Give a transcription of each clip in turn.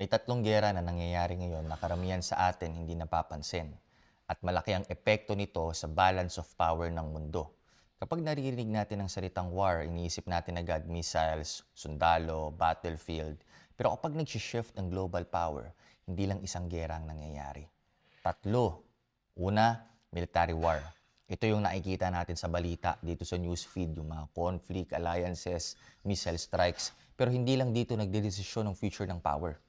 May tatlong giyera na nangyayari ngayon na karamihan sa atin hindi napapansin. At malaki ang epekto nito sa balance of power ng mundo. Kapag naririnig natin ang salitang war, iniisip natin agad missiles, sundalo, battlefield. Pero kapag nag-shift ang global power, hindi lang isang giyera ang nangyayari. Tatlo. Una, military war. Ito yung nakikita natin sa balita dito sa newsfeed, yung mga conflict, alliances, missile strikes. Pero hindi lang dito nagdedesisyon ng future ng power.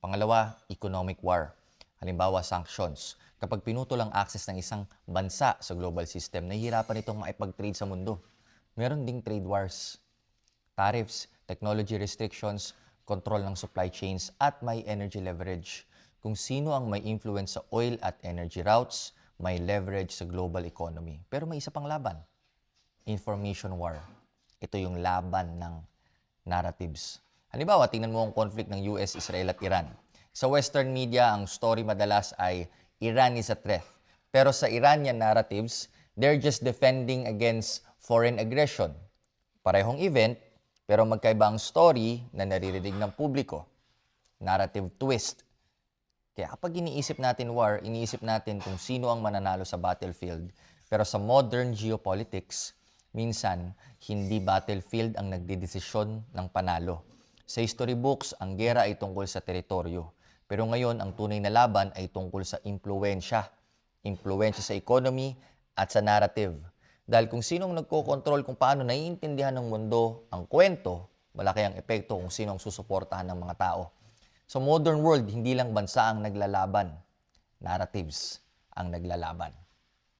Pangalawa, economic war. Halimbawa, sanctions. Kapag pinutol ang access ng isang bansa sa global system, nahihirapan itong maipag-trade sa mundo. Meron ding trade wars, tariffs, technology restrictions, control ng supply chains, at may energy leverage. Kung sino ang may influence sa oil at energy routes, may leverage sa global economy. Pero may isa pang laban, information war. Ito yung laban ng narratives. Halimbawa, tingnan mo ang conflict ng US, Israel at Iran. Sa Western media, ang story madalas ay Iran is a threat. Pero sa Iranian narratives, they're just defending against foreign aggression. Parehong event, pero magkaiba ang story na naririnig ng publiko. Narrative twist. Kaya kapag iniisip natin war, iniisip natin kung sino ang mananalo sa battlefield. Pero sa modern geopolitics, minsan, hindi battlefield ang nagdedesisyon ng panalo. Sa history books, ang gera ay tungkol sa teritoryo. Pero ngayon, ang tunay na laban ay tungkol sa impluwensya. Impluwensya sa economy at sa narrative. Dahil kung sinong nagkokontrol kung paano naiintindihan ng mundo ang kwento, malaki ang epekto kung sino ang susuportahan ng mga tao. Sa modern world, hindi lang bansa ang naglalaban. Narratives ang naglalaban.